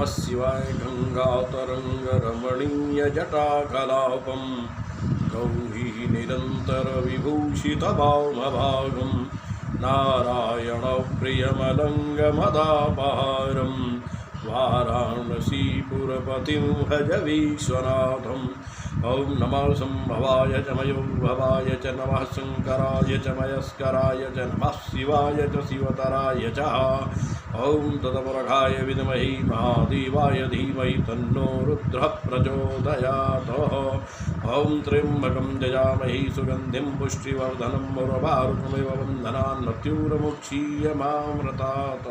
नमः शिवाय। गंगातरंगरमणीयजटाकलापं गौरी निरन्तरविभूषितवामभागं नारायणप्रियमलङ्गमदापहारं वाराणसीपुरपतिं भज विश्वनाथम्। ॐ नमः संभवाय च मयोभवाय च नमः शंकराय च मयस्कराय च नमः शिवाय च शिवतराय च। ॐ तदपरघाय विद्महे महादेवाय धीमहि तन्नो रुद्रः प्रचोदयात्। ॐ त्र्यम्बकं यजामहे सुगन्धिं पुष्टिवर्धनं उर्वारुकमिव बन्धनान् मृत्युर्मुक्षीयमामृतात्।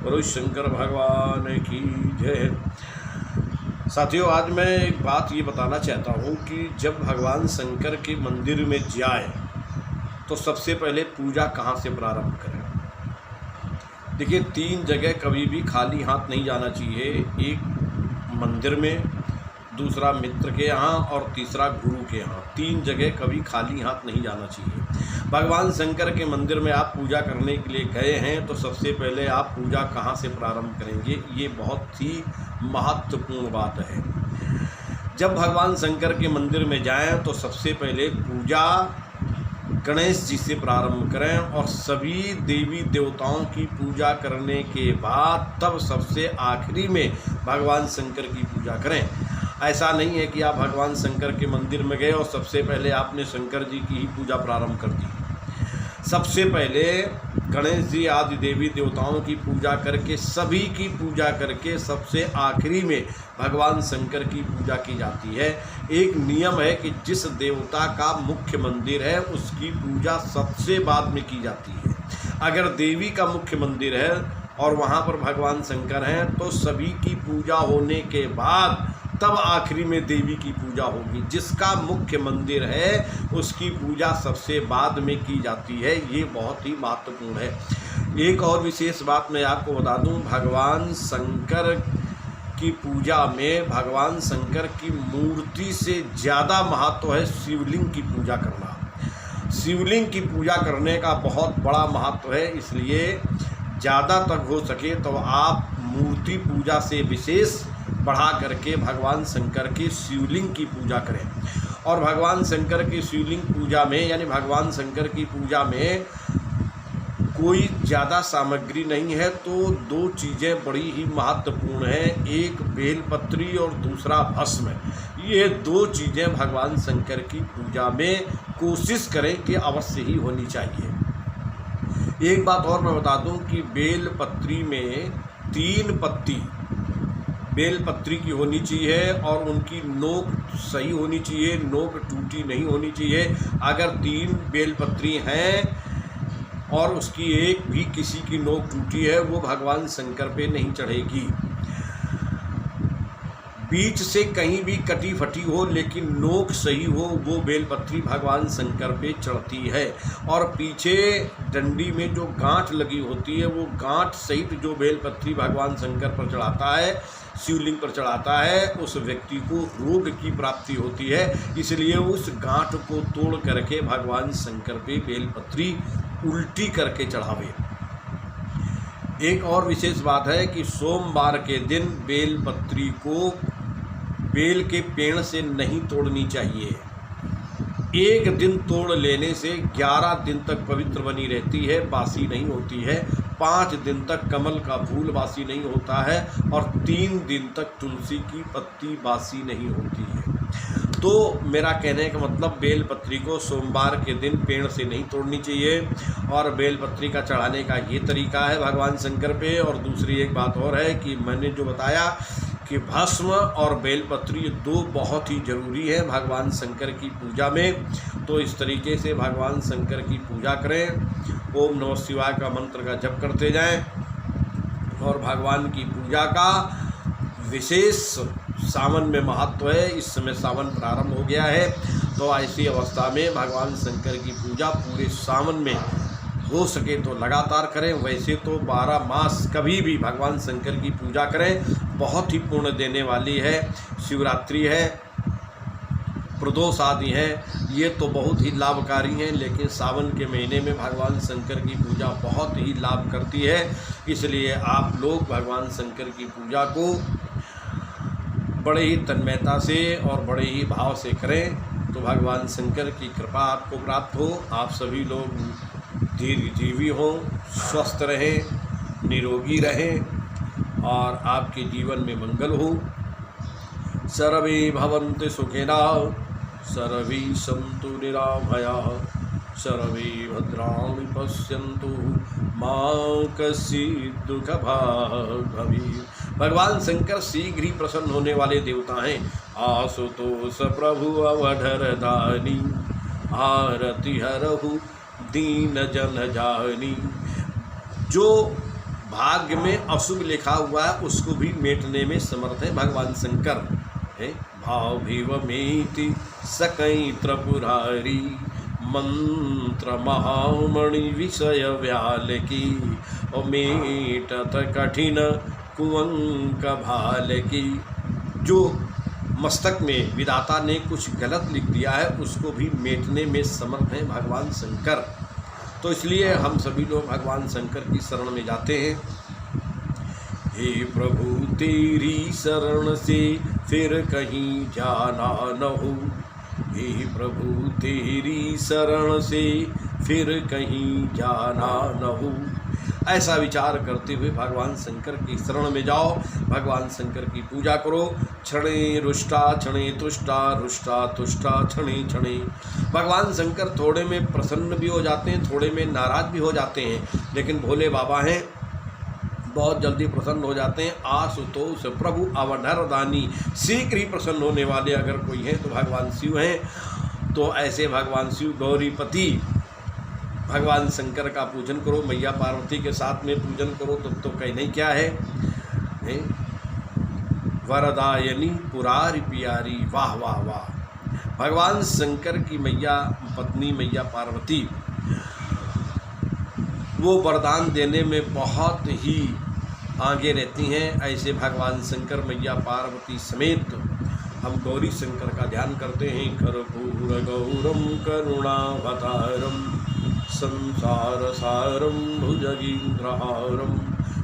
बोलो शंकर भगवान की जय। साथियों, आज मैं एक बात ये बताना चाहता हूँ कि जब भगवान शंकर के मंदिर में जाए तो सबसे पहले पूजा कहाँ से प्रारंभ करें। देखिए, 3 जगह कभी भी खाली हाथ नहीं जाना चाहिए। एक मंदिर में, दूसरा मित्र के यहाँ और तीसरा गुरु के यहाँ। 3 जगह कभी खाली हाथ नहीं जाना चाहिए। भगवान शंकर के मंदिर में आप पूजा करने के लिए गए हैं तो सबसे पहले आप पूजा कहाँ से प्रारंभ करेंगे, ये बहुत ही महत्वपूर्ण बात है। जब भगवान शंकर के मंदिर में जाएं तो सबसे पहले पूजा गणेश जी से प्रारंभ करें और सभी देवी देवताओं की पूजा करने के बाद तब सबसे आखिरी में भगवान शंकर की पूजा करें। ऐसा नहीं है कि आप भगवान शंकर के मंदिर में गए और सबसे पहले आपने शंकर जी की ही पूजा प्रारंभ कर दी। सबसे पहले गणेश जी आदि देवी देवताओं की पूजा करके, सभी की पूजा करके सबसे आखिरी में भगवान शंकर की पूजा की जाती है। एक नियम है कि जिस देवता का मुख्य मंदिर है उसकी पूजा सबसे बाद में की जाती है। अगर देवी का मुख्य मंदिर है और वहाँ पर भगवान शंकर हैं तो सभी की पूजा होने के बाद तब आखिरी में देवी की पूजा होगी। जिसका मुख्य मंदिर है उसकी पूजा सबसे बाद में की जाती है। ये बहुत ही महत्वपूर्ण है। एक और विशेष बात मैं आपको बता दूं, भगवान शंकर की पूजा में भगवान शंकर की मूर्ति से ज़्यादा महत्व है शिवलिंग की पूजा करना। शिवलिंग की पूजा करने का बहुत बड़ा महत्व है, इसलिए ज़्यादा तक हो सके तो आप मूर्ति पूजा से विशेष बढ़ा करके भगवान शंकर के शिवलिंग की पूजा करें। और भगवान शंकर की शिवलिंग पूजा में, यानी भगवान शंकर की पूजा में कोई ज़्यादा सामग्री नहीं है तो 2 चीज़ें बड़ी ही महत्वपूर्ण हैं। एक बेलपत्री और दूसरा भस्म। ये 2 चीज़ें भगवान शंकर की पूजा में कोशिश करें कि अवश्य ही होनी चाहिए। एक बात और मैं बता दूं कि बेलपत्री में 3 पत्ती बेलपत्री की होनी चाहिए और उनकी नोक सही होनी चाहिए, नोक टूटी नहीं होनी चाहिए। अगर 3 बेलपत्री हैं और उसकी एक भी किसी की नोक टूटी है वो भगवान शंकर पे नहीं चढ़ेगी। बीच से कहीं भी कटी फटी हो लेकिन नोक सही हो वो बेलपत्री भगवान शंकर पे चढ़ती है। और पीछे डंडी में जो गांठ लगी होती है वो गांठ सहित जो बेलपत्री भगवान शंकर पर चढ़ाता है, शिवलिंग पर चढ़ाता है, उस व्यक्ति को रोग की प्राप्ति होती है। इसलिए उस गांठ को तोड़ करके भगवान शंकर पे बेलपत्री उल्टी करके चढ़ावे। एक और विशेष बात है कि सोमवार के दिन बेलपत्री को बेल के पेड़ से नहीं तोड़नी चाहिए। एक दिन तोड़ लेने से 11 दिन तक पवित्र बनी रहती है, बासी नहीं होती है। 5 दिन तक कमल का फूल बासी नहीं होता है और 3 दिन तक तुलसी की पत्ती बासी नहीं होती है। तो मेरा कहने का मतलब बेलपत्री को सोमवार के दिन पेड़ से नहीं तोड़नी चाहिए। और बेलपत्री का चढ़ाने का ये तरीका है भगवान शंकर पे। और दूसरी एक बात और है कि मैंने जो बताया कि भस्म और बेलपत्री 2 बहुत ही ज़रूरी है भगवान शंकर की पूजा में। तो इस तरीके से भगवान शंकर की पूजा करें। ओम नमः शिवाय का मंत्र का जप करते जाएं और भगवान की पूजा का विशेष सावन में महत्व है। इस समय सावन प्रारंभ हो गया है तो ऐसी अवस्था में भगवान शंकर की पूजा पूरे सावन में हो सके तो लगातार करें। वैसे तो 12 मास कभी भी भगवान शंकर की पूजा करें, बहुत ही पुण्य देने वाली है। शिवरात्रि है, प्रदोष आदि हैं, ये तो बहुत ही लाभकारी हैं। लेकिन सावन के महीने में भगवान शंकर की पूजा बहुत ही लाभ करती है। इसलिए आप लोग भगवान शंकर की पूजा को बड़े ही तन्मयता से और बड़े ही भाव से करें, तो भगवान शंकर की कृपा आपको प्राप्त हो। आप सभी लोग दीर्घजीवी हों, स्वस्थ रहें, निरोगी रहें और आपके जीवन में मंगल हो। सर्वे भवन्तु सुखिनः, सर्वे सन्तु निरामयाः, सर्वे भद्राणि पश्यन्तु मा कश्चित् दुःखभाग् भवेत्। भगवान शंकर शीघ्र ही प्रसन्न होने वाले देवता हैं। आशुतोष प्रभु अवधर दानी, आरती हरहु दीन जन जानी। जो भाग्य में अशुभ लिखा हुआ है उसको भी मेटने में समर्थ है भगवान शंकर है। भाव भीवमेति सकई त्रिपुरारी, मंत्र महामणि विषय व्याल की, और मेटत कठिन कुअंक भाल की। जो मस्तक में विधाता ने कुछ गलत लिख दिया है उसको भी मेटने में समर्थ हैं भगवान शंकर। तो इसलिए हम सभी लोग भगवान शंकर की शरण में जाते हैं। हे प्रभु तेरी शरण से फिर कहीं जाना न हो, हे प्रभु तेरी शरण से फिर कहीं जाना न हो। ऐसा विचार करते हुए भगवान शंकर की शरण में जाओ, भगवान शंकर की पूजा करो। क्षणे रुष्टा क्षणे तुष्टा, रुष्टा तुष्टा क्षणे क्षणे। भगवान शंकर थोड़े में प्रसन्न भी हो जाते हैं, थोड़े में नाराज भी हो जाते हैं, लेकिन भोले बाबा हैं, बहुत जल्दी प्रसन्न हो जाते हैं। आशुतोष प्रभु अवधर दानी, शीघ्र ही प्रसन्न होने वाले अगर कोई है तो भगवान शिव हैं। तो ऐसे भगवान शिव गौरीपति भगवान शंकर का पूजन करो, मैया पार्वती के साथ में पूजन करो, तब तो कहीं नहीं क्या है। वरदायनी पुरारी प्यारी, वाह वाह वाह। भगवान शंकर की मैया पत्नी मैया पार्वती वो वरदान देने में बहुत ही आगे रहती हैं। ऐसे भगवान शंकर मैया पार्वती समेत हम गौरी शंकर का ध्यान करते हैं। कर्पूर गौरम करुणावतारम, संसार सारम भुजगीन्द्रहारम,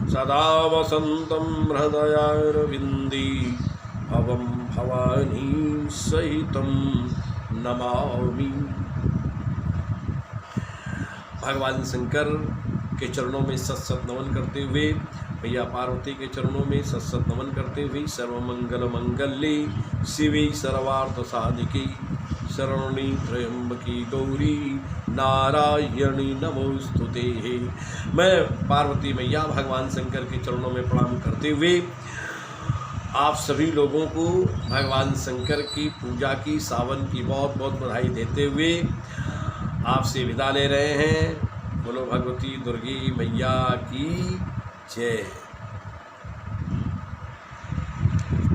सदा वसंतम हृदयारविंदी, भवम भवानी सहितम नमामि। भगवान शंकर के चरणों में सत नमन करते हुए, मैया पार्वती के चरणों में सत नमन करते हुए, सर्वमंगल मंगल्ये शिवे सर्वार्थ साधिके, शरण्ये त्र्यंबके गौरी नारायणी नमोस्तुते। मैं पार्वती मैया भगवान शंकर के चरणों में प्रणाम करते हुए आप सभी लोगों को भगवान शंकर की पूजा की, सावन की बहुत बहुत बधाई देते हुए आपसे विदा ले रहे हैं। बोलो भगवती दुर्गी मैया की जय।